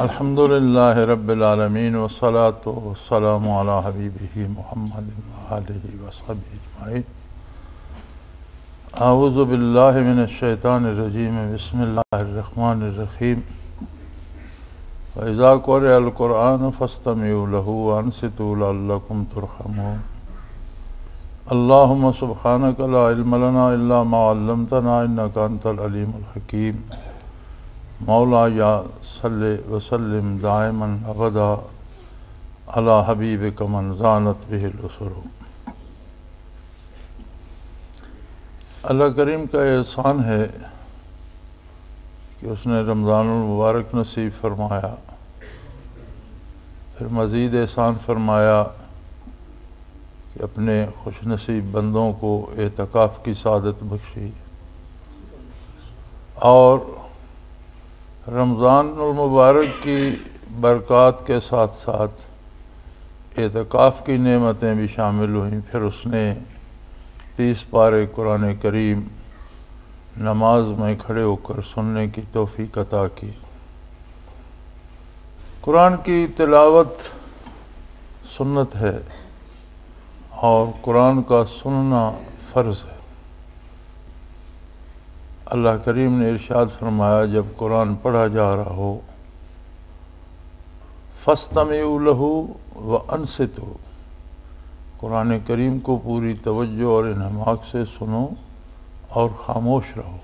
الحمدللہ رب العالمین والصلاة والسلام علی حبیبہ محمد وآلہ وصحبہ اجمعین۔ اعوذ باللہ من الشیطان الرجیم، بسم اللہ الرحمن الرحیم۔ وَإِذَا قُرِئَ الْقُرْآنُ فَاسْتَمِعُوا لَهُ وَأَنصِتُوا لَعَلَّكُمْ تُرْحَمُونَ۔ اللہم سبحانک لا علم لنا الا ما علمتنا انک انت العلیم الحکیم۔ مولا یا صلی وسلم دائما ابدا علی حبیبک من زانت بہ الاسر۔ اللہ کریم کا احسان ہے کہ اس نے رمضان المبارک نصیب فرمایا، پھر مزید احسان فرمایا کہ اپنے خوش نصیب بندوں کو اعتکاف کی سعادت بخشی، اور رمضان المبارک کی برکات کے ساتھ ساتھ اعتکاف کی نعمتیں بھی شامل ہوئیں۔ پھر اس نے 30 پارے قرآن کریم نماز میں کھڑے ہو کر سننے کی توفیق عطا کی۔ قرآن کی تلاوت سنت ہے اور قرآن کا سننا فرض ہے۔ اللہ کریم نے ارشاد فرمایا جب قرآن پڑھا جا رہا ہو فَاسْتَمِعُوا لَهُ وَأَنصِتُوا، قرآن کریم کو پوری توجہ اور انہماک سے سنو اور خاموش رہو۔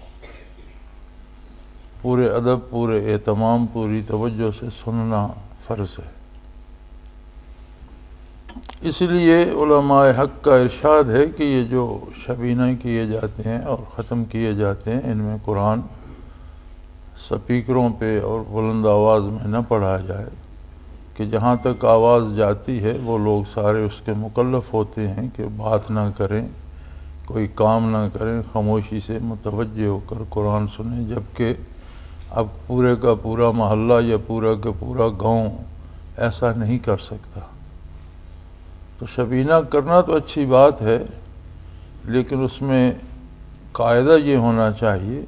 پورے ادب، پورے اہتمام، پوری توجہ سے سننا فرض ہے۔ اس لیے علماء حق کا ارشاد ہے کہ یہ جو شبینہ کیے جاتے ہیں اور ختم کیے جاتے ہیں، ان میں قرآن سپیکروں پہ اور بلند آواز میں نہ پڑھا جائے، کہ جہاں تک آواز جاتی ہے وہ لوگ سارے اس کے مکلف ہوتے ہیں کہ بات نہ کریں، کوئی کام نہ کریں، خاموشی سے متوجہ ہو کر قرآن سنیں، جبکہ اب پورے کا پورا محلہ یا پورا کا پورا گاؤں ایسا نہیں کر سکتا۔ تو شبینہ کرنا تو اچھی بات ہے، لیکن اس میں قاعدہ یہ ہونا چاہیے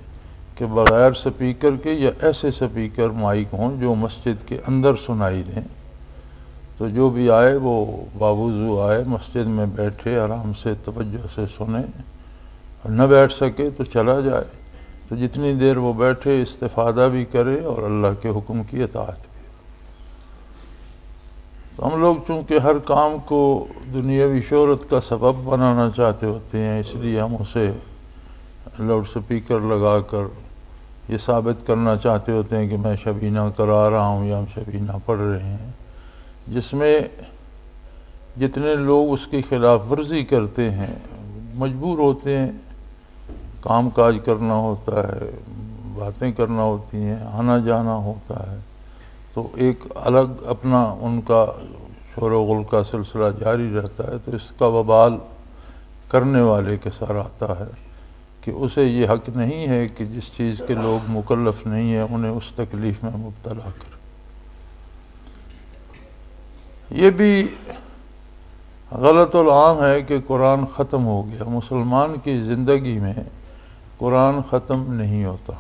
کہ بغیر سپیکر کے یا ایسے سپیکر مائک ہوں جو مسجد کے اندر سنائی دیں، تو جو بھی آئے وہ باوضو آئے، مسجد میں بیٹھے آرام سے توجہ سے سنے، اور نہ بیٹھ سکے تو چلا جائے، تو جتنی دیر وہ بیٹھے استفادہ بھی کرے اور اللہ کے حکم کی اطاعت بھی۔ تو ہم لوگ چونکہ ہر کام کو دنیاوی شہرت کا سبب بنانا چاہتے ہوتے ہیں، اس لیے ہم اسے لاؤڈ سپیکر لگا کر یہ ثابت کرنا چاہتے ہوتے ہیں کہ میں شبینہ کرا رہا ہوں یا ہم شبینہ پڑھ رہے ہیں، جس میں جتنے لوگ اس کی خلاف ورزی کرتے ہیں مجبور ہوتے ہیں، کام کاج کرنا ہوتا ہے، باتیں کرنا ہوتی ہیں، آنا جانا ہوتا ہے، تو ایک الگ اپنا ان کا شور و غل کا سلسلہ جاری رہتا ہے، تو اس کا وبال کرنے والے کے سر آتا ہے کہ اسے یہ حق نہیں ہے کہ جس چیز کے لوگ مکلف نہیں ہیں انہیں اس تکلیف میں مبتلا کر۔ یہ بھی غلط العام ہے کہ قرآن ختم ہو گیا۔ مسلمان کی زندگی میں قرآن ختم نہیں ہوتا۔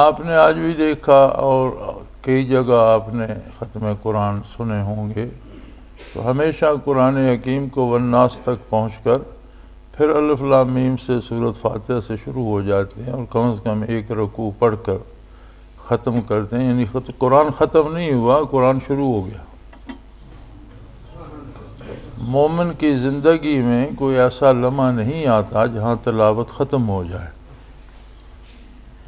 آپ نے آج بھی دیکھا اور کئی جگہ آپ نے ختم قرآن سنے ہوں گے، تو ہمیشہ قرآن حکیم کو والناس تک پہنچ کر پھر الف لام میم سے سورۃ فاتحہ سے شروع ہو جاتے ہیں، اور کم از کم ایک رکوع پڑھ کر ختم کرتے ہیں، یعنی قرآن ختم نہیں ہوا، قرآن شروع ہو گیا۔ مومن کی زندگی میں کوئی ایسا لمحہ نہیں آتا جہاں تلاوت ختم ہو جائے۔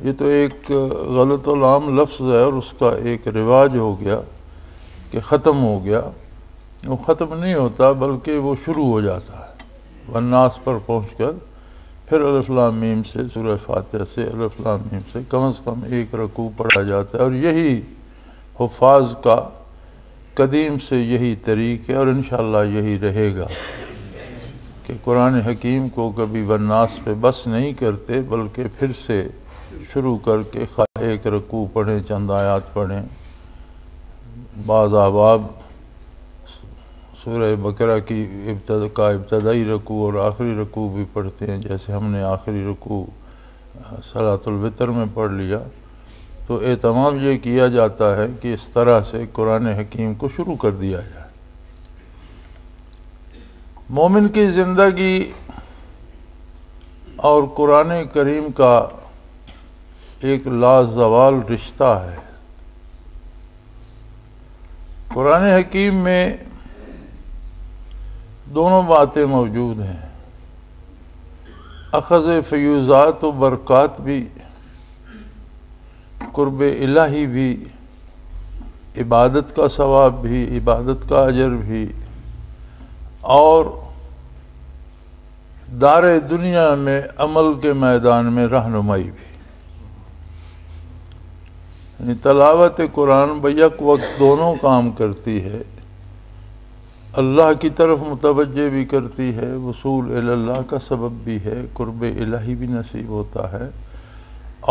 یہ تو ایک غلط العام لفظ ہے اور اس کا ایک رواج ہو گیا کہ ختم ہو گیا۔ وہ ختم نہیں ہوتا بلکہ وہ شروع ہو جاتا ہے، والناس پر پہنچ کر پھر الف لام میم سے سورہ فاتحہ سے الف لام میم سے کم از کم ایک رکوع پڑھا جاتا ہے، اور یہی حفاظ کا قدیم سے یہی طریق ہے اور انشاءاللہ یہی رہے گا۔ کہ قرآن حکیم کو کبھی والناس پہ بس نہیں کرتے، بلکہ پھر سے شروع کر کے خواہ ایک رکوع پڑھیں، چند آیات پڑھیں، بعض احباب سورہ بقرہ کی ابتدائی رکوع اور آخری رکوع بھی پڑھتے ہیں، جیسے ہم نے آخری رکوع صلاۃ الوتر میں پڑھ لیا۔ تو اہتمام یہ کیا جاتا ہے کہ اس طرح سے قرآن حکیم کو شروع کر دیا جائے۔ مومن کی زندگی اور قرآن کریم کا ایک لازوال رشتہ ہے۔ قرآن حکیم میں دونوں باتیں موجود ہیں، اخذ فیوزات و برکات بھی، قرب الہی بھی، عبادت کا ثواب بھی، عبادت کا اجر بھی، اور دار دنیا میں عمل کے میدان میں رہنمائی بھی۔ یعنی تلاوت قرآن بیک وقت دونوں کام کرتی ہے، اللہ کی طرف متوجہ بھی کرتی ہے، وصول اللہ کا سبب بھی ہے، قرب الہی بھی نصیب ہوتا ہے،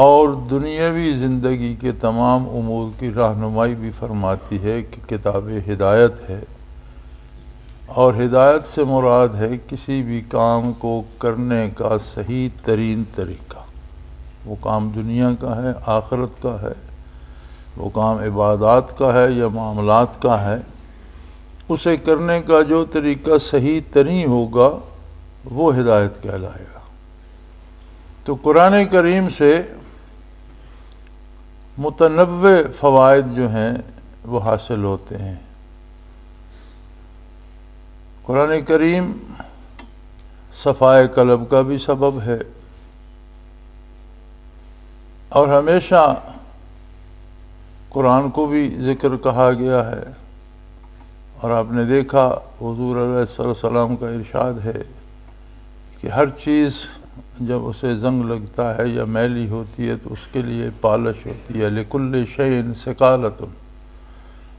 اور دنیاوی زندگی کے تمام امور کی رہنمائی بھی فرماتی ہے کہ کتاب ہدایت ہے۔ اور ہدایت سے مراد ہے کسی بھی کام کو کرنے کا صحیح ترین طریقہ، وہ کام دنیا کا ہے، آخرت کا ہے، وہ کام عبادات کا ہے یا معاملات کا ہے، اسے کرنے کا جو طریقہ صحیح ترین ہوگا وہ ہدایت کہلائے گا۔ تو قرآن کریم سے متنوع فوائد جو ہیں وہ حاصل ہوتے ہیں۔ قرآن کریم صفائے قلب کا بھی سبب ہے، اور ہمیشہ قرآن کو بھی ذکر کہا گیا ہے، اور آپ نے دیکھا حضور علیہ السلام کا ارشاد ہے کہ ہر چیز جب اسے زنگ لگتا ہے یا میلی ہوتی ہے تو اس کے لیے پالش ہوتی ہے، لِكُلِّ شَيْءٍ ثَقَالَةٌ،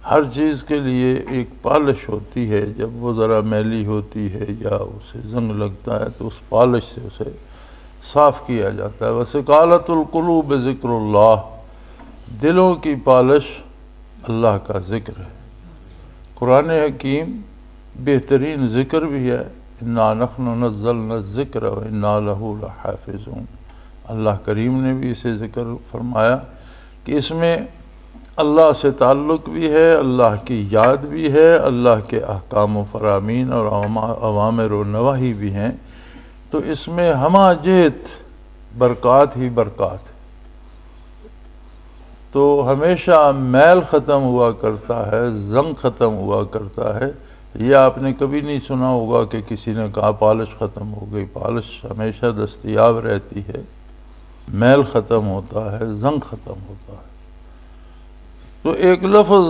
ہر چیز کے لیے ایک پالش ہوتی ہے، جب وہ ذرا میلی ہوتی ہے یا اسے زنگ لگتا ہے تو اس پالش سے اسے صاف کیا جاتا ہے۔ وَثِقَالَةُ الْقُلُوبِ ذِكْرُ اللَّهِ، دلوں کی پالش اللہ کا ذکر ہے۔ قرآن حکیم بہترین ذکر بھی ہے، اِنَّا نَحْنُ نَزَّلْنَا الذِّكْرَ وَإِنَّا لَهُ لَحَافِظُونَ۔ اللہ کریم نے بھی اسے ذکر فرمایا کہ اس میں اللہ سے تعلق بھی ہے، اللہ کی یاد بھی ہے، اللہ کے احکام و فرامین اور اوامر و نواہی بھی ہیں، تو اس میں ہمہ جہت برکات ہی برکات ہے۔ تو ہمیشہ میل ختم ہوا کرتا ہے، زنگ ختم ہوا کرتا ہے۔ یہ آپ نے کبھی نہیں سنا ہوگا کہ کسی نے کہا پالش ختم ہو گئی، پالش ہمیشہ دستیاب رہتی ہے، میل ختم ہوتا ہے، زنگ ختم ہوتا ہے۔ تو ایک لفظ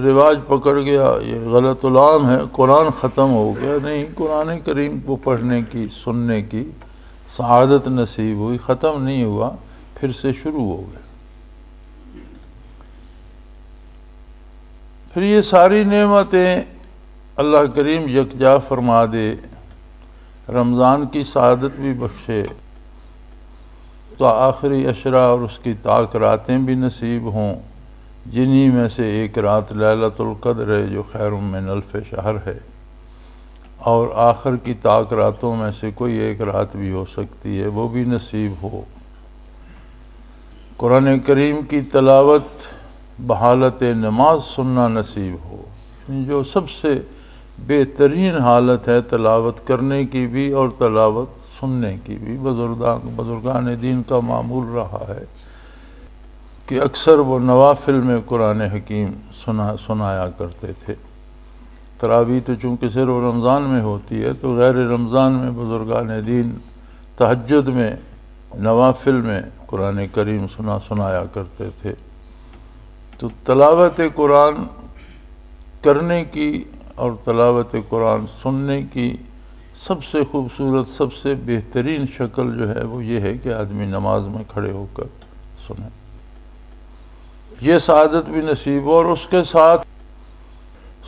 رواج پکڑ گیا، یہ غلط العام ہے، قرآن ختم ہو گیا، نہیں، قرآن کریم کو پڑھنے کی، سننے کی سعادت نصیب ہوئی، ختم نہیں ہوا، پھر سے شروع ہو گیا۔ پھر یہ ساری نعمتیں اللہ کریم یکجا فرما دے، رمضان کی سعادت بھی بخشے، تو آخری عشرہ اور اس کی طاق راتیں بھی نصیب ہوں، جنہی میں سے ایک رات لیلۃ القدر ہے جو خیر من الف شہر ہے، اور آخر کی طاق راتوں میں سے کوئی ایک رات بھی ہو سکتی ہے، وہ بھی نصیب ہو۔ قرآن کریم کی تلاوت بحالت نماز سننا نصیب ہو، جو سب سے بہترین حالت ہے تلاوت کرنے کی بھی اور تلاوت سننے کی بھی۔ بزرگان دین کا معمول رہا ہے کہ اکثر وہ نوافل میں قرآن حکیم سنایا کرتے تھے۔ تراویح تو چونکہ صرف رمضان میں ہوتی ہے، تو غیر رمضان میں بزرگان دین تہجد میں، نوافل میں قرآن کریم سنایا کرتے تھے۔ تو تلاوت قرآن کرنے کی اور تلاوت قرآن سننے کی سب سے خوبصورت، سب سے بہترین شکل جو ہے وہ یہ ہے کہ آدمی نماز میں کھڑے ہو کر سنے، یہ سعادت بھی نصیب ہو، اور اس کے ساتھ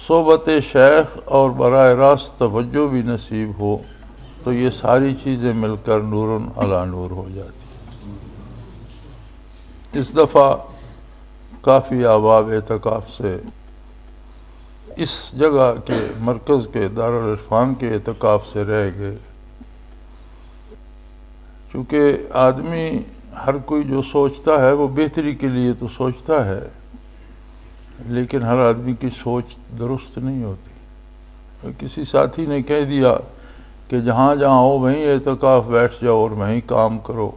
صحبت شیخ اور براہ راست توجہ بھی نصیب ہو، تو یہ ساری چیزیں مل کر نور علی نور ہو جاتی ہیں۔ اس دفعہ کافی احباب اعتکاف سے اس جگہ کے مرکز کے دارالعرفان کے اعتکاف سے رہ گئے، چونکہ آدمی ہر کوئی جو سوچتا ہے وہ بہتری کے لیے تو سوچتا ہے، لیکن ہر آدمی کی سوچ درست نہیں ہوتی۔ کسی ساتھی نے کہہ دیا کہ جہاں جہاں ہو وہیں اعتکاف بیٹھ جاؤ اور وہیں کام کرو۔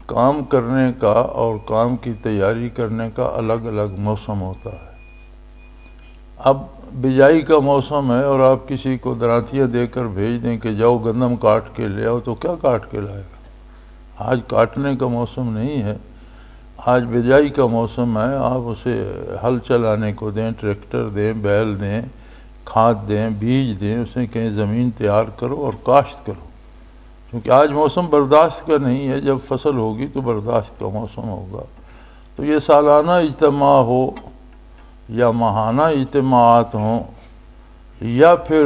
کام کرنے کا اور کام کی تیاری کرنے کا الگ الگ موسم ہوتا ہے۔ اب بجائی کا موسم ہے اور آپ کسی کو درانتیہ دے کر بھیج دیں کہ جاؤ گندم کاٹ کے لے آؤ، تو کیا کاٹ کے لائے گا؟ آج کاٹنے کا موسم نہیں ہے، آج بجائی کا موسم ہے۔ آپ اسے ہل چلانے کو دیں، ٹریکٹر دیں، بیل دیں، کھاد دیں، بیج دیں، اسے کہیں زمین تیار کرو اور کاشت کرو، کیونکہ آج موسم برداشت کا نہیں ہے۔ جب فصل ہوگی تو برداشت کا موسم ہوگا۔ تو یہ سالانہ اجتماع ہو یا ماہانہ اجتماعات ہوں یا پھر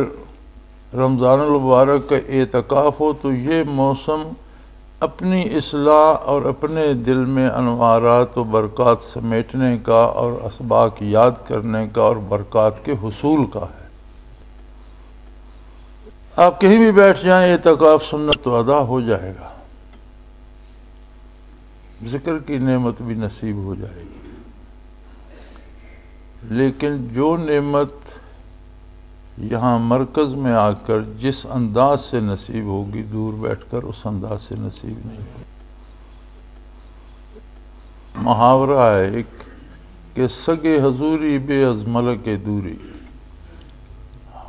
رمضان المبارک کا اعتکاف ہو، تو یہ موسم اپنی اصلاح اور اپنے دل میں انوارات و برکات سمیٹنے کا اور اسباق یاد کرنے کا اور برکات کے حصول کا ہے۔ آپ کہیں بھی بیٹھ جائیں، اعتکاف سنت تو ادا ہو جائے گا، ذکر کی نعمت بھی نصیب ہو جائے گی، لیکن جو نعمت یہاں مرکز میں آ کر جس انداز سے نصیب ہوگی، دور بیٹھ کر اس انداز سے نصیب نہیں ہوگی۔ محاورہ ہے ایک کہ سگے حضوری بے از ملک دوری،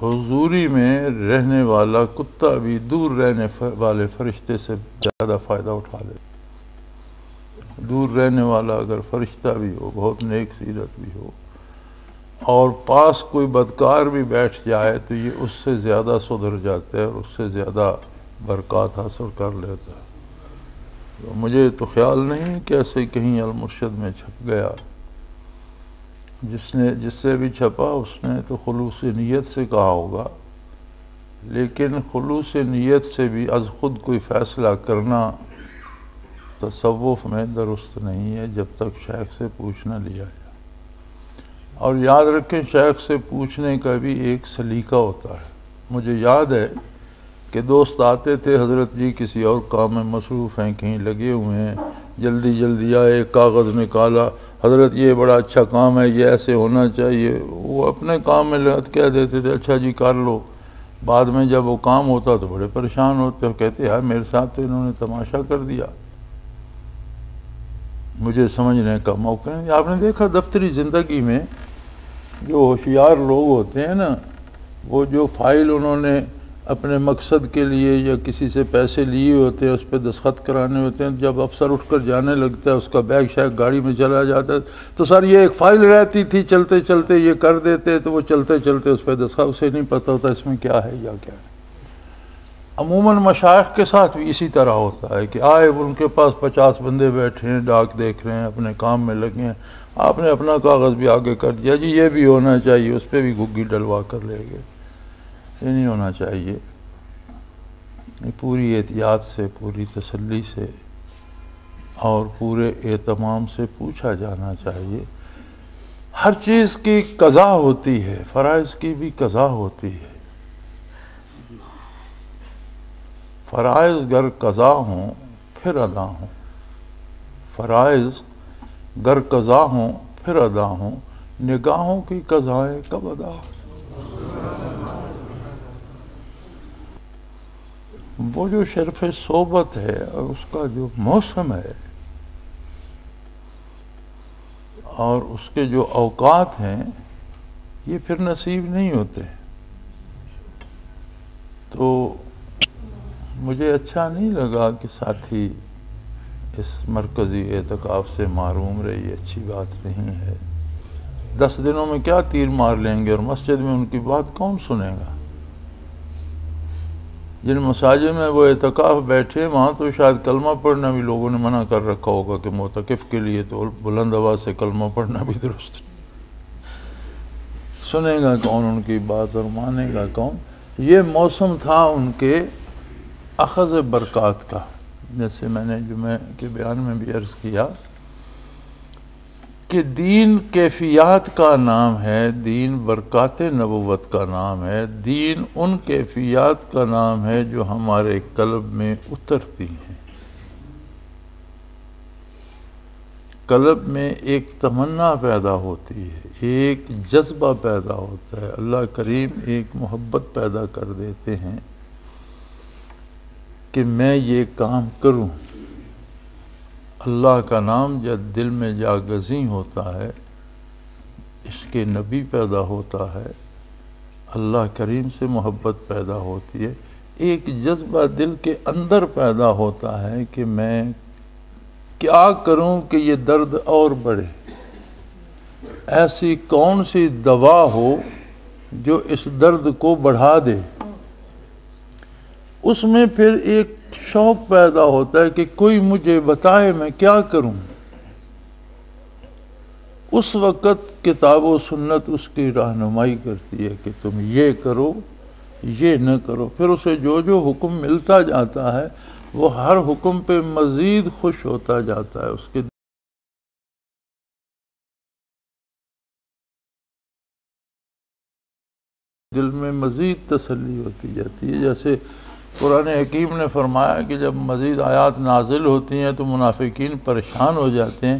حضوری میں رہنے والا کتا بھی دور رہنے والے فرشتے سے زیادہ فائدہ اٹھا لے۔ دور رہنے والا اگر فرشتہ بھی ہو، بہت نیک سیرت بھی ہو، اور پاس کوئی بدکار بھی بیٹھ جائے، تو یہ اس سے زیادہ سدھر جاتا ہے اور اس سے زیادہ برکات حاصل کر لیتا ہے۔ مجھے تو خیال نہیں کہ ایسے کہیں المرشد میں چھپ گیا، جس سے بھی چھپا اس نے تو خلوص نیت سے کہا ہوگا، لیکن خلوص نیت سے بھی از خود کوئی فیصلہ کرنا تصوف میں درست نہیں ہے، جب تک شیخ سے پوچھ نہ لیا جائے۔ اور یاد رکھیں، شیخ سے پوچھنے کا بھی ایک سلیقہ ہوتا ہے۔ مجھے یاد ہے کہ دوست آتے تھے، حضرت جی کسی اور کام میں مصروف ہیں، کہیں لگے ہوئے ہیں، جلدی جلدی آئے، ایک کاغذ نکالا، حضرت یہ بڑا اچھا کام ہے، یہ ایسے ہونا چاہیے۔ وہ اپنے کام میں کہہ دیتے تھے اچھا جی کر لو، بعد میں جب وہ کام ہوتا تو بڑے پریشان ہوتے اور کہتے یار میرے ساتھ تو انہوں نے تماشا کر دیا، مجھے سمجھنے کا موقع نہیں۔ آپ نے دیکھا دفتری زندگی میں جو ہوشیار لوگ ہوتے ہیں نا، وہ جو فائل انہوں نے اپنے مقصد کے لیے یا کسی سے پیسے لیے ہوتے ہیں، اس پہ دستخط کرانے ہوتے ہیں، جب افسر اٹھ کر جانے لگتا ہے، اس کا بیگ شیگ گاڑی میں چلا جاتا ہے، تو سر یہ ایک فائل رہتی تھی، چلتے چلتے یہ کر دیتے، تو وہ چلتے چلتے اس پہ دستخط، اسے نہیں پتہ ہوتا اس میں کیا ہے یا کیا ہے۔ عموماً مشائخ کے ساتھ بھی اسی طرح ہوتا ہے کہ آئے ان کے پاس 50 بندے بیٹھے ہیں، ڈاک دیکھ رہے ہیں، اپنے کام میں لگے ہیں، آپ نے اپنا کاغذ بھی آگے کر دیا، جی یہ بھی ہونا چاہیے، اس پہ بھی گھگی ڈلوا کر لے گئے۔ یہ نہیں ہونا چاہیے، پوری احتیاط سے، پوری تسلی سے اور پورے اہتمام سے پوچھا جانا چاہیے۔ ہر چیز کی قضا ہوتی ہے، فرائض کی بھی قضا ہوتی ہے۔ فرائض گر قضا ہوں پھر ادا ہوں، فرائض گر قضا ہوں پھر ادا ہوں، نگاہوں کی قضائیں کب ادا ہوں۔ وہ جو شرف صحبت ہے اور اس کا جو موسم ہے اور اس کے جو اوقات ہیں، یہ پھر نصیب نہیں ہوتے۔ تو مجھے اچھا نہیں لگا کہ ساتھی اس مرکزی اعتکاف سے محروم رہے، یہ اچھی بات نہیں ہے۔ 10 دنوں میں کیا تیر مار لیں گے، اور مسجد میں ان کی بات کون سنے گا؟ جن مساجد میں وہ اعتکاف بیٹھے، وہاں تو شاید کلمہ پڑھنا بھی لوگوں نے منع کر رکھا ہوگا کہ معتکف کے لیے تو بلند آواز سے کلمہ پڑھنا بھی درست نہیں۔ سنے گا کون ان کی بات اور مانے گا کون؟ یہ موسم تھا ان کے اخذ برکات کا، جیسے میں نے جمعہ کے بیان میں بھی عرض کیا کہ دین کیفیات کا نام ہے، دین برکات نبوت کا نام ہے، دین ان کیفیات کا نام ہے جو ہمارے قلب میں اترتی ہیں۔ قلب میں ایک تمنا پیدا ہوتی ہے، ایک جذبہ پیدا ہوتا ہے، اللہ کریم ایک محبت پیدا کر دیتے ہیں کہ میں یہ کام کروں۔ اللہ کا نام جب دل میں جاگزیں ہوتا ہے، عشق نبی پیدا ہوتا ہے، اللہ کریم سے محبت پیدا ہوتی ہے، ایک جذبہ دل کے اندر پیدا ہوتا ہے کہ میں کیا کروں کہ یہ درد اور بڑھے، ایسی کون سی دوا ہو جو اس درد کو بڑھا دے۔ اس میں پھر ایک شوق پیدا ہوتا ہے کہ کوئی مجھے بتائے میں کیا کروں۔ اس وقت کتاب و سنت اس کی رہنمائی کرتی ہے کہ تم یہ کرو، یہ نہ کرو۔ پھر اسے جو جو حکم ملتا جاتا ہے وہ ہر حکم پہ مزید خوش ہوتا جاتا ہے، اس کے دل میں مزید تسلی ہوتی جاتی ہے۔ جیسے قرآن حکیم نے فرمایا کہ جب مزید آیات نازل ہوتی ہیں تو منافقین پریشان ہو جاتے ہیں،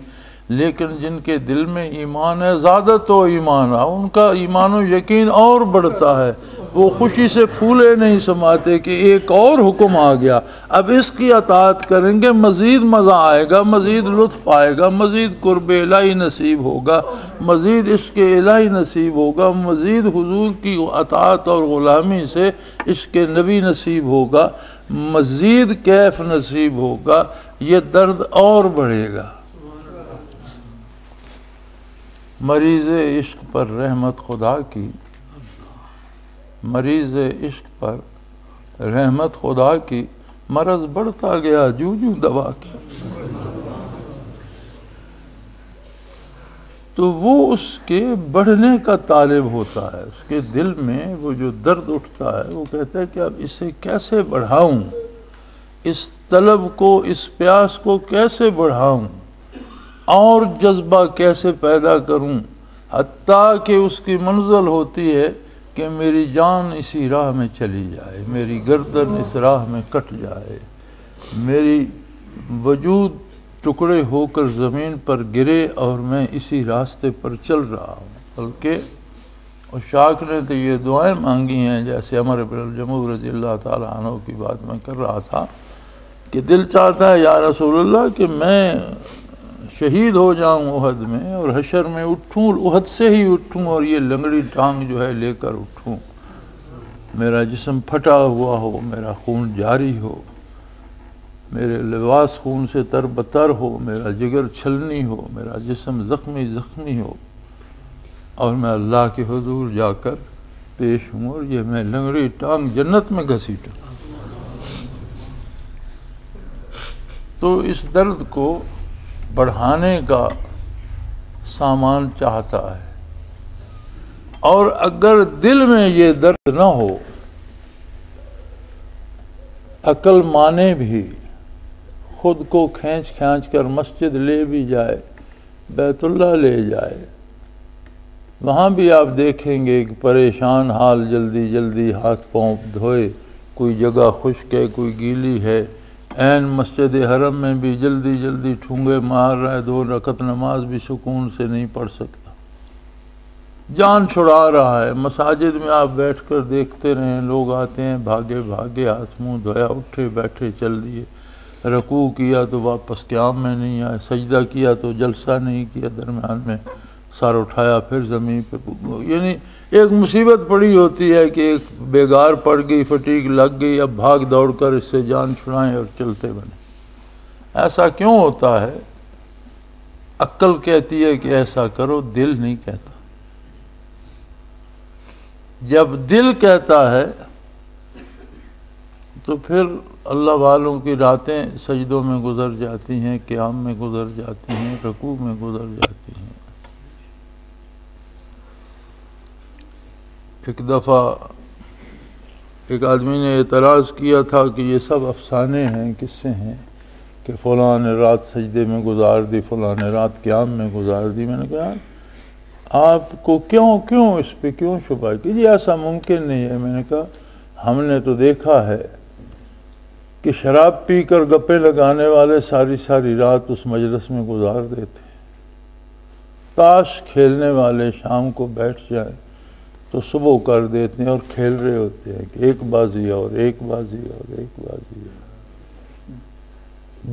لیکن جن کے دل میں ایمان ہے، زیادہ تو ایمان ہے، ان کا ایمان و یقین اور بڑھتا ہے، وہ خوشی سے پھولے نہیں سماتے کہ ایک اور حکم آ گیا، اب اس کی اطاعت کریں گے، مزید مزہ آئے گا، مزید لطف آئے گا، مزید قرب الہی نصیب ہوگا، مزید عشق الہی نصیب ہوگا، مزید حضور کی اطاعت اور غلامی سے عشق نبی نصیب ہوگا، مزید کیف نصیب ہوگا، یہ درد اور بڑھے گا۔ مریض عشق پر رحمت خدا کی، مریض عشق پر رحمت خدا کی، مرض بڑھتا گیا جوں جوں دوا کی۔ تو وہ اس کے بڑھنے کا طالب ہوتا ہے، اس کے دل میں وہ جو درد اٹھتا ہے وہ کہتا ہے کہ اب اسے کیسے بڑھاؤں، اس طلب کو، اس پیاس کو کیسے بڑھاؤں، اور جذبہ کیسے پیدا کروں، حتیٰ کہ اس کی منزل ہوتی ہے کہ میری جان اسی راہ میں چلی جائے، میری گردن اس راہ میں کٹ جائے، میری وجود ٹکڑے ہو کر زمین پر گرے اور میں اسی راستے پر چل رہا ہوں۔ بلکہ عشاق نے تو یہ دعائیں مانگی ہیں، جیسے عمر بن الجموح رضی اللہ تعالیٰ عنہ کی بات میں کر رہا تھا کہ دل چاہتا ہے یا رسول اللہ کہ میں شہید ہو جاؤں احد میں، اور حشر میں اٹھوں، احد سے ہی اٹھوں، اور یہ لنگڑی ٹانگ جو ہے لے کر اٹھوں، میرا جسم پھٹا ہوا ہو، میرا خون جاری ہو، میرے لباس خون سے تر بتر ہو، میرا جگر چھلنی ہو، میرا جسم زخمی زخمی ہو، اور میں اللہ کے حضور جا کر پیش ہوں، اور یہ میں لنگڑی ٹانگ جنت میں گھسیٹوں۔ تو اس درد کو بڑھانے کا سامان چاہتا ہے، اور اگر دل میں یہ درد نہ ہو، عقل مانے بھی، خود کو کھینچ کھینچ کر مسجد لے بھی جائے، بیت اللہ لے جائے، وہاں بھی آپ دیکھیں گے کہ پریشان حال، جلدی جلدی ہاتھ پاؤں دھوئے، کوئی جگہ خشک ہے، کوئی گیلی ہے، عین مسجد حرم میں بھی جلدی جلدی ٹھونگے مار رہا ہے، 2 رکعت نماز بھی سکون سے نہیں پڑھ سکتا، جان چھڑا رہا ہے۔ مساجد میں آپ بیٹھ کر دیکھتے رہیں، لوگ آتے ہیں بھاگے بھاگے، ہاتھ منہ دھویا، اٹھے بیٹھے چل دیے، رکوع کیا تو واپس قیام میں نہیں آئے، سجدہ کیا تو جلسہ نہیں کیا، درمیان میں سر اٹھایا پھر زمین پہ، یعنی ایک مصیبت پڑی ہوتی ہے کہ ایک بیگار پڑ گئی، فٹیگ لگ گئی، اب بھاگ دوڑ کر اس سے جان چھڑائیں اور چلتے بنے۔ ایسا کیوں ہوتا ہے؟ عقل کہتی ہے کہ ایسا کرو، دل نہیں کہتا۔ جب دل کہتا ہے تو پھر اللہ والوں کی راتیں سجدوں میں گزر جاتی ہیں، قیام میں گزر جاتی ہیں، رکوع میں گزر جاتی ہیں۔ ایک دفعہ ایک آدمی نے اعتراض کیا تھا کہ یہ سب افسانے ہیں، قصے ہیں کہ فلاں نے رات سجدے میں گزار دی، فلاں نے رات قیام میں گزار دی۔ میں نے کہا آپ کو کیوں اس پہ کیوں شبہ کہ جی ایسا ممکن نہیں ہے۔ میں نے کہا ہم نے تو دیکھا ہے کہ شراب پی کر گپے لگانے والے ساری رات اس مجلس میں گزار دیتے، تاش کھیلنے والے شام کو بیٹھ جائیں تو صبح کر دیتے ہیں اور کھیل رہے ہوتے ہیں کہ ایک بازی اور ایک بازی اور ایک بازی اور۔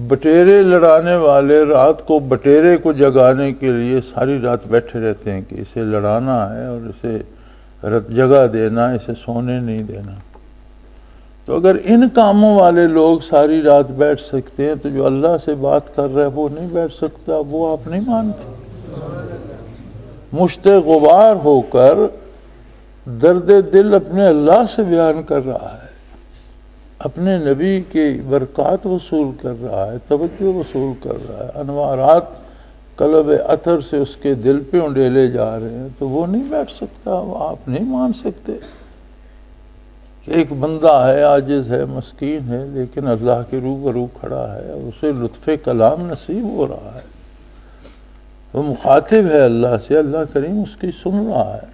بٹیرے لڑانے والے رات کو بٹیرے کو جگانے کے لیے ساری رات بیٹھے رہتے ہیں کہ اسے لڑانا ہے اور اسے جگہ دینا، اسے سونے نہیں دینا۔ تو اگر ان کاموں والے لوگ ساری رات بیٹھ سکتے ہیں تو جو اللہ سے بات کر رہا ہے وہ نہیں بیٹھ سکتا، وہ آپ نہیں مانتے؟ مشت غبار ہو کر درد دل اپنے اللہ سے بیان کر رہا ہے، اپنے نبی کی برکات وصول کر رہا ہے، توجہ وصول کر رہا ہے، انوارات قلب عطر سے اس کے دل پہ انڈیلے جا رہے ہیں، تو وہ نہیں بیٹھ سکتا، وہ آپ نہیں مان سکتے کہ ایک بندہ ہے، عاجز ہے، مسکین ہے، لیکن اللہ کے روبرو کھڑا ہے اور اسے لطف کلام نصیب ہو رہا ہے، وہ مخاطب ہے اللہ سے، اللہ کریم اس کی سن رہا ہے۔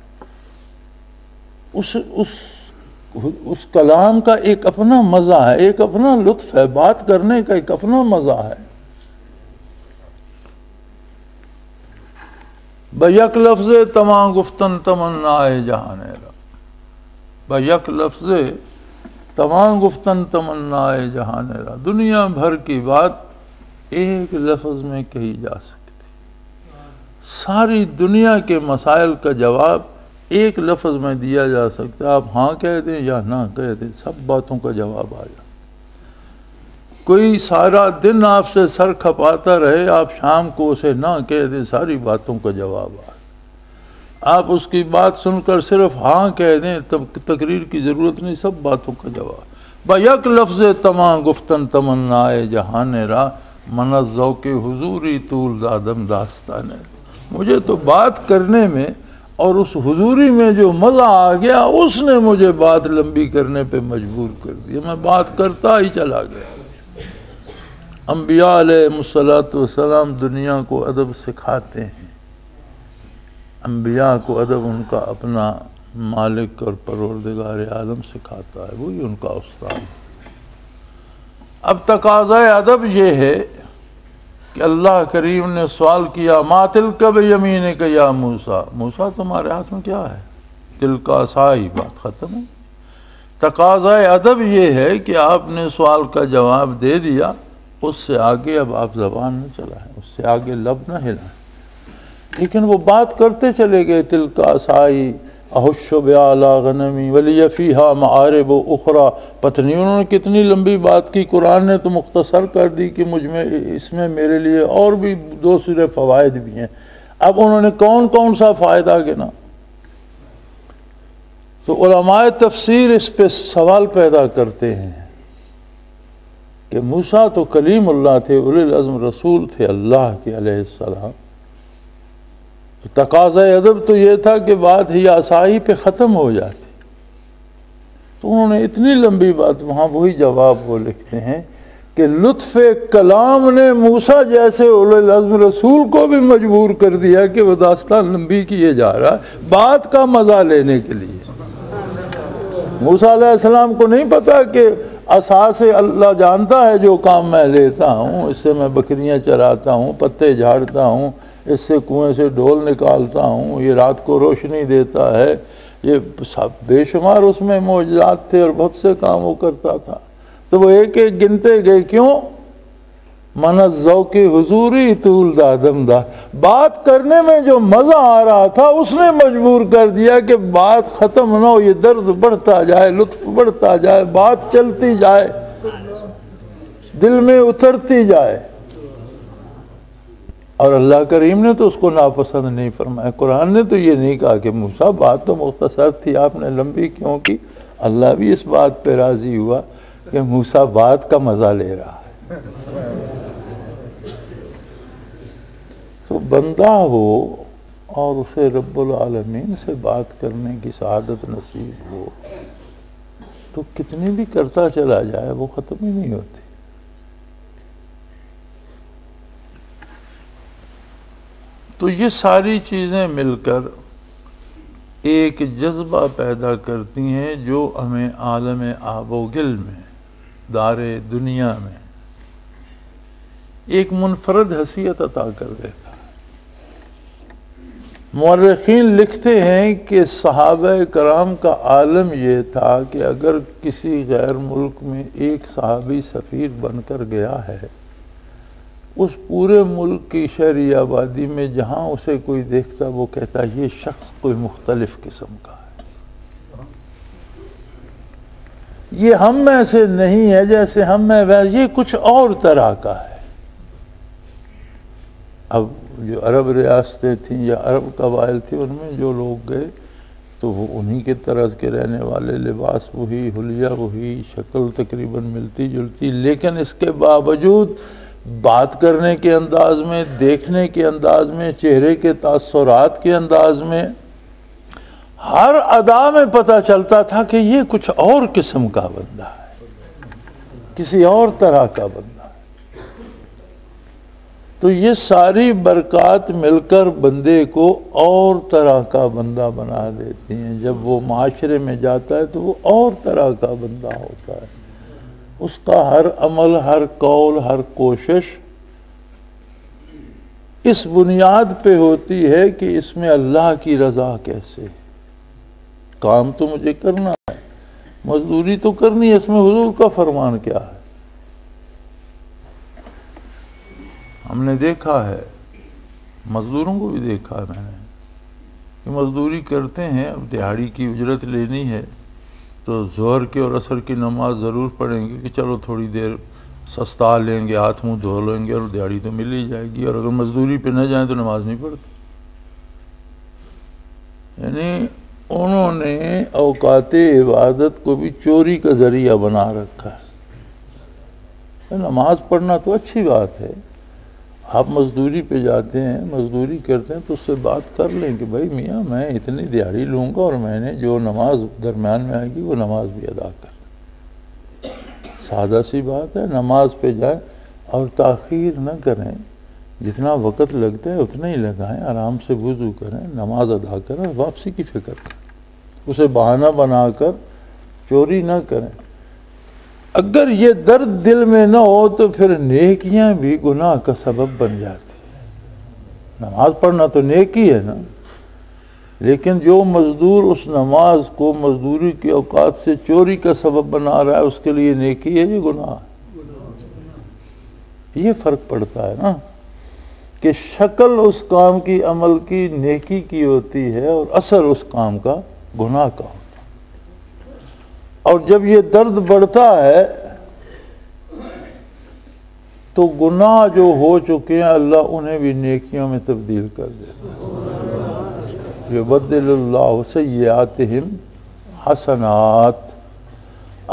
اس کلام کا ایک اپنا مزہ ہے، ایک اپنا لطف ہے، بات کرنے کا ایک اپنا مزہ ہے۔ بیک لفظ تمام گفتن تمنا جہان را، بیک لفظ تمام گفتن تمنا جہان را، دنیا بھر کی بات ایک لفظ میں کہی جا سکتی، ساری دنیا کے مسائل کا جواب ایک لفظ میں دیا جا سکتا ہے، آپ ہاں کہہ دیں یا نہ کہہ دیں، سب باتوں کا جواب آ جائے۔ کوئی سارا دن آپ سے سر کھپاتا رہے، آپ شام کو اسے نہ کہہ دیں، ساری باتوں کا جواب آ جائے۔ آپ اس کی بات سن کر صرف ہاں کہہ دیں، تب تقریر کی ضرورت نہیں، سب باتوں کا جواب۔ بیک لفظ تمام گفتن تمنا جہان را، من الذوق حضوری طول زادم داستان ہے۔ مجھے تو بات کرنے میں اور اس حضوری میں جو مزہ آ گیا، اس نے مجھے بات لمبی کرنے پہ مجبور کر دیا، میں بات کرتا ہی چلا گیا۔ انبیاء علیہ السلام دنیا کو ادب سکھاتے ہیں، انبیاء کو ادب ان کا اپنا مالک اور پروردگار عالم سکھاتا ہے، وہی ان کا استاد ہے۔ اب تقاضۂ ادب یہ ہے کہ اللہ کریم نے سوال کیا، ما تلک بیمینک یا موسیٰ، موسیٰ تمہارے ہاتھ میں کیا ہے؟ تلک عصائی، بات ختم ہے۔ تقاضۂ ادب یہ ہے کہ آپ نے سوال کا جواب دے دیا، اس سے آگے اب آپ زبان نہ چلائیں، اس سے آگے لب نہ ہلائیں، لیکن وہ بات کرتے چلے گئے، تلک عصائی احش بعلی غنمی ولی فیہا معارب اخری، پتہ نہیں انہوں نے کتنی لمبی بات کی، قرآن نے تو مختصر کر دی کہ مجھ میں اس میں میرے لیے اور بھی دوسرے فوائد بھی ہیں۔ اب انہوں نے کون سا فائدہ گنا؟ تو علماء تفسیر اس پہ سوال پیدا کرتے ہیں کہ موسیٰ تو کلیم اللہ تھے، اولی العزم رسول تھے اللہ کے علیہ السلام، تقاضۂ ادب تو یہ تھا کہ بات ہی عصائی پہ ختم ہو جاتی، تو انہوں نے اتنی لمبی بات، وہاں وہی جواب وہ لکھتے ہیں کہ لطف کلام نے موسیٰ جیسے اولو العزم رسول کو بھی مجبور کر دیا کہ وہ داستان لمبی کیے جا رہا ہے بات کا مزہ لینے کے لیے۔ موسیٰ علیہ السلام کو نہیں پتا کہ عصا سے اللہ جانتا ہے جو کام میں لیتا ہوں، اس سے میں بکریاں چراتا ہوں، پتے جھاڑتا ہوں، اس سے کنویں سے ڈول نکالتا ہوں، یہ رات کو روشنی دیتا ہے، یہ بے شمار اس میں معجزات تھے اور بہت سے کام وہ کرتا تھا۔ تو وہ ایک ایک گنتے گئے، کیوں؟ من الذوق حضوری طول زادم دا، بات کرنے میں جو مزہ آ رہا تھا اس نے مجبور کر دیا کہ بات ختم نہ ہو، یہ درد بڑھتا جائے، لطف بڑھتا جائے، بات چلتی جائے، دل میں اترتی جائے۔ اور اللہ کریم نے تو اس کو ناپسند نہیں فرمایا، قرآن نے تو یہ نہیں کہا کہ موسیٰ بات تو مختصر تھی، آپ نے لمبی کیوں کی؟ اللہ بھی اس بات پہ راضی ہوا کہ موسیٰ بات کا مزہ لے رہا ہے۔ تو بندہ ہو اور اسے رب العالمین سے بات کرنے کی سعادت نصیب ہو تو کتنی بھی کرتا چلا جائے وہ ختم ہی نہیں ہوتی. تو یہ ساری چیزیں مل کر ایک جذبہ پیدا کرتی ہیں جو ہمیں عالم آب و گل میں، دار دنیا میں ایک منفرد حیثیت عطا کر دیتا ہے. مورخین لکھتے ہیں کہ صحابہ کرام کا عالم یہ تھا کہ اگر کسی غیر ملک میں ایک صحابی سفیر بن کر گیا ہے، اس پورے ملک کی شہری آبادی میں جہاں اسے کوئی دیکھتا وہ کہتا یہ شخص کوئی مختلف قسم کا ہے، یہ ہم میں سے نہیں ہے جیسے ہم میں، یہ کچھ اور طرح کا ہے. اب جو عرب ریاستیں تھیں یا عرب قبائل تھے ان میں جو لوگ گئے تو وہ انہی کے طرز کے رہنے والے، لباس وہی، حلیہ وہی، شکل تقریباً ملتی جلتی، لیکن اس کے باوجود بات کرنے کے انداز میں، دیکھنے کے انداز میں، چہرے کے تاثرات کے انداز میں، ہر ادا میں پتہ چلتا تھا کہ یہ کچھ اور قسم کا بندہ ہے، کسی اور طرح کا بندہ. تو یہ ساری برکات مل کر بندے کو اور طرح کا بندہ بنا دیتی ہیں. جب وہ معاشرے میں جاتا ہے تو وہ اور طرح کا بندہ ہوتا ہے. اس کا ہر عمل، ہر قول، ہر کوشش اس بنیاد پہ ہوتی ہے کہ اس میں اللہ کی رضا کیسے ہے. کام تو مجھے کرنا ہے، مزدوری تو کرنی ہے، اس میں حضور کا فرمان کیا ہے. ہم نے دیکھا ہے، مزدوروں کو بھی دیکھا ہے میں نے کہ مزدوری کرتے ہیں، اب دیہاڑی کی اجرت لینی ہے تو ظہر کی اور عصر کی نماز ضرور پڑھیں گے کہ چلو تھوڑی دیر سستا لیں گے، ہاتھ منہ دھو لیں گے اور دیہاڑی تو مل ہی جائے گی، اور اگر مزدوری پہ نہ جائیں تو نماز نہیں پڑھتے. یعنی انہوں نے اوقات عبادت کو بھی چوری کا ذریعہ بنا رکھا ہے. نماز پڑھنا تو اچھی بات ہے، آپ مزدوری پہ جاتے ہیں، مزدوری کرتے ہیں تو اس سے بات کر لیں کہ بھائی میاں میں اتنی دیہاڑی لوں گا اور میں نے جو نماز درمیان میں آئے گی وہ نماز بھی ادا کر. سادہ سی بات ہے، نماز پہ جائیں اور تاخیر نہ کریں، جتنا وقت لگتا ہے اتنا ہی لگائیں، آرام سے وضو کریں، نماز ادا کریں، واپسی کی فکر کریں، اسے بہانہ بنا کر چوری نہ کریں. اگر یہ درد دل میں نہ ہو تو پھر نیکیاں بھی گناہ کا سبب بن جاتی ہیں. نماز پڑھنا تو نیکی ہے نا، لیکن جو مزدور اس نماز کو مزدوری کے اوقات سے چوری کا سبب بنا رہا ہے اس کے لیے نیکی ہے یہ گناہ ہے. یہ فرق پڑتا ہے نا کہ شکل اس کام کی، عمل کی نیکی کی ہوتی ہے اور اثر اس کام کا گناہ کا ہوتا ہے. اور جب یہ درد بڑھتا ہے تو گناہ جو ہو چکے ہیں اللہ انہیں بھی نیکیوں میں تبدیل کر دیتا ہے. یبدل اللہ سیئاتہم حسنات.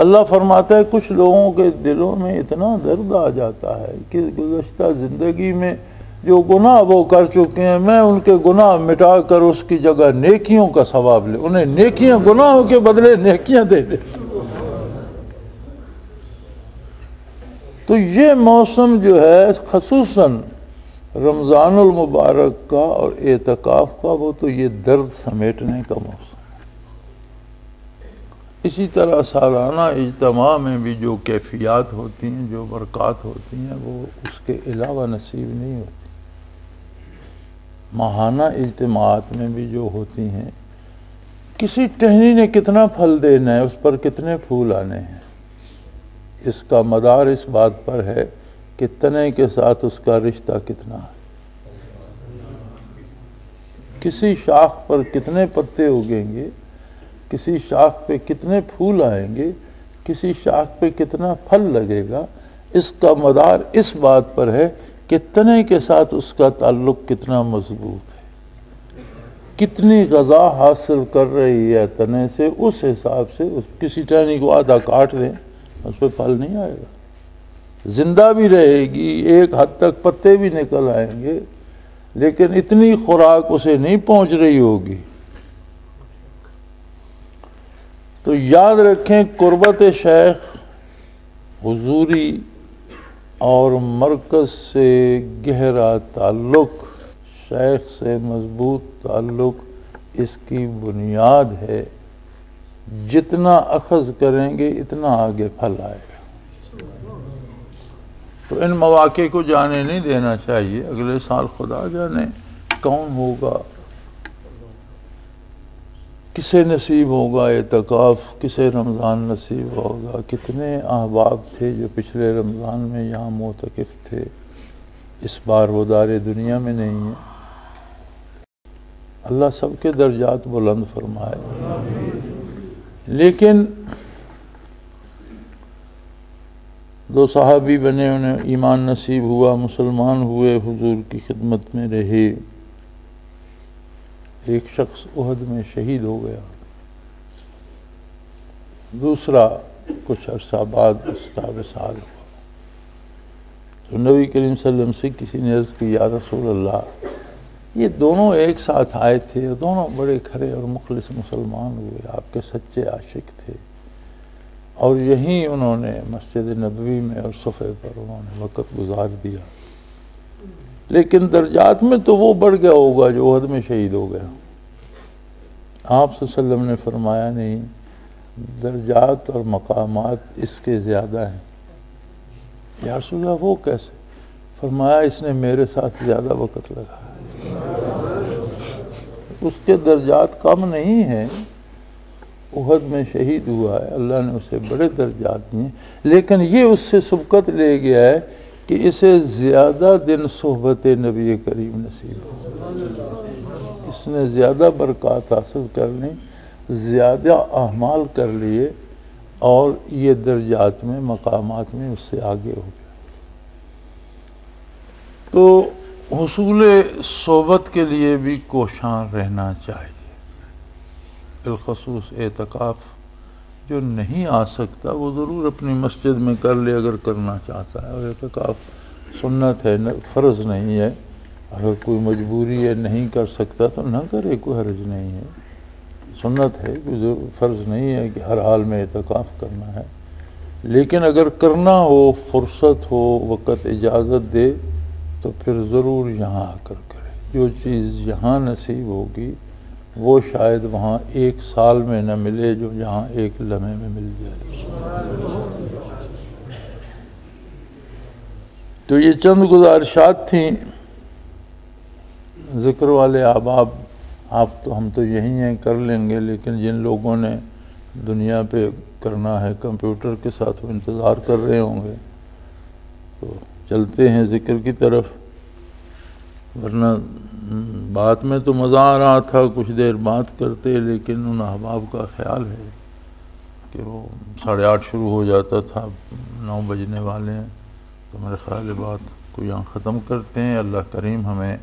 اللہ فرماتا ہے کچھ لوگوں کے دلوں میں اتنا درد آ جاتا ہے کہ گزشتہ زندگی میں جو گناہ وہ کر چکے ہیں میں ان کے گناہ مٹا کر اس کی جگہ نیکیوں کا ثواب لے، انہیں نیکیاں گناہوں کے بدلے نیکیاں دے دیتا. تو یہ موسم جو ہے خصوصاً رمضان المبارک کا اور اعتکاف کا، وہ تو یہ درد سمیٹنے کا موسم. اسی طرح سالانہ اجتماع میں بھی جو کیفیات ہوتی ہیں، جو برکات ہوتی ہیں، وہ اس کے علاوہ نصیب نہیں ہوتی. ماہانہ اجتماعات میں بھی جو ہوتی ہیں، کسی ٹہنی نے کتنا پھل دینا ہے، اس پر کتنے پھول آنے ہیں، اس کا مدار اس بات پر ہے کہ تنے کے ساتھ اس کا رشتہ کتنا ہے. کسی شاخ پر کتنے پتے اگیں گے، کسی شاخ پہ کتنے پھول آئیں گے، کسی شاخ پہ کتنا پھل لگے گا، اس کا مدار اس بات پر ہے کہ تنے کے ساتھ اس کا تعلق کتنا مضبوط ہے، کتنی غذا حاصل کر رہی ہے تنے سے. اس حساب سے کسی ٹہنی کو آدھا کاٹ دیں اس پہ پھل نہیں آئے گا. زندہ بھی رہے گی، ایک حد تک پتے بھی نکل آئیں گے، لیکن اتنی خوراک اسے نہیں پہنچ رہی ہوگی. تو یاد رکھیں قربت شیخ حضوری اور مرکز سے گہرا تعلق، شیخ سے مضبوط تعلق اس کی بنیاد ہے. جتنا اخذ کریں گے اتنا آگے پھل آئے گا. تو ان مواقع کو جانے نہیں دینا چاہیے. اگلے سال خدا جانے کون ہوگا، کسے نصیب ہوگا اعتکاف، کسے رمضان نصیب ہوگا. کتنے احباب تھے جو پچھلے رمضان میں یہاں معتکف تھے، اس بار وہ دار دنیا میں نہیں ہے. اللہ سب کے درجات بلند فرمائے. لیکن دو صحابی بنے، انہیں ایمان نصیب ہوا، مسلمان ہوئے، حضور کی خدمت میں رہے. ایک شخص احد میں شہید ہو گیا، دوسرا کچھ عرصہ بعد اس کا وصال ہوا. تو نبی کریم صلی اللہ علیہ وسلم سے کسی نے عرض کی، یا رسول اللہ، یہ دونوں ایک ساتھ آئے تھے، دونوں بڑے کھرے اور مخلص مسلمان ہوئے، آپ کے سچے عاشق تھے، اور یہیں انہوں نے مسجد نبوی میں اور صفحے پر انہوں نے وقت گزار دیا. لیکن درجات میں تو وہ بڑھ گیا ہوگا جو احد میں شہید ہو گیا. آپ صلی اللہ علیہ وسلم نے فرمایا نہیں، درجات اور مقامات اس کے زیادہ ہیں. یا رسول اللہ وہ کیسے؟ فرمایا اس نے میرے ساتھ زیادہ وقت لگا، اس کے درجات کم نہیں ہیں. احد میں شہید ہوا ہے، اللہ نے اسے بڑے درجات دیے، لیکن یہ اس سے سبقت لے گیا ہے کہ اسے زیادہ دن صحبت نبی کریم نصیب ہو. اس نے زیادہ برکات حاصل کر لیں، زیادہ اعمال کر لیے، اور یہ درجات میں مقامات میں اس سے آگے ہو گیا. تو حصول صحبت کے لیے بھی کوشاں رہنا چاہیے. بالخصوص اعتکاف جو نہیں آ سکتا وہ ضرور اپنی مسجد میں کر لے اگر کرنا چاہتا ہے. اور اعتکاف سنت ہے، فرض نہیں ہے. اگر کوئی مجبوری ہے نہیں کر سکتا تو نہ کرے، کوئی حرج نہیں ہے. سنت ہے، کوئی فرض نہیں ہے کہ ہر حال میں اعتکاف کرنا ہے. لیکن اگر کرنا ہو، فرصت ہو، وقت اجازت دے، تو پھر ضرور یہاں آ کر کرے. جو چیز یہاں نصیب ہوگی وہ شاید وہاں ایک سال میں نہ ملے جو یہاں ایک لمحے میں مل جائے. تو یہ چند گزارشات تھیں. ذکر والے احباب، آپ تو ہم تو یہیں ہیں، کر لیں گے، لیکن جن لوگوں نے دنیا پہ کرنا ہے کمپیوٹر کے ساتھ وہ انتظار کر رہے ہوں گے. تو چلتے ہیں ذکر کی طرف، ورنہ بات میں تو مزہ آ رہا تھا، کچھ دیر بات کرتے، لیکن ان احباب کا خیال ہے کہ وہ 8:30 شروع ہو جاتا تھا، 9 بجنے والے ہیں. تو میرے خیال ہے بات کو یہاں ختم کرتے ہیں. اللہ کریم ہمیں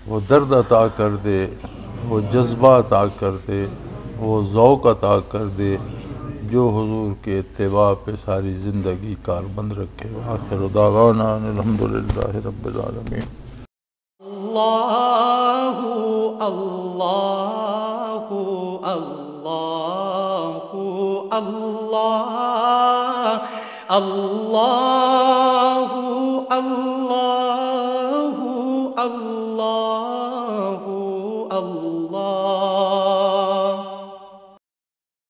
وہ درد عطا کر دے، وہ جذبہ عطا کر دے، وہ ذوق عطا کر دے جو حضور کے اتباع پہ ساری زندگی کاربند رکھے. آخر دعوانا الحمدللہ رب العالمین. اللہ اللہ اللہ اللہ اللہ اللہ اللہ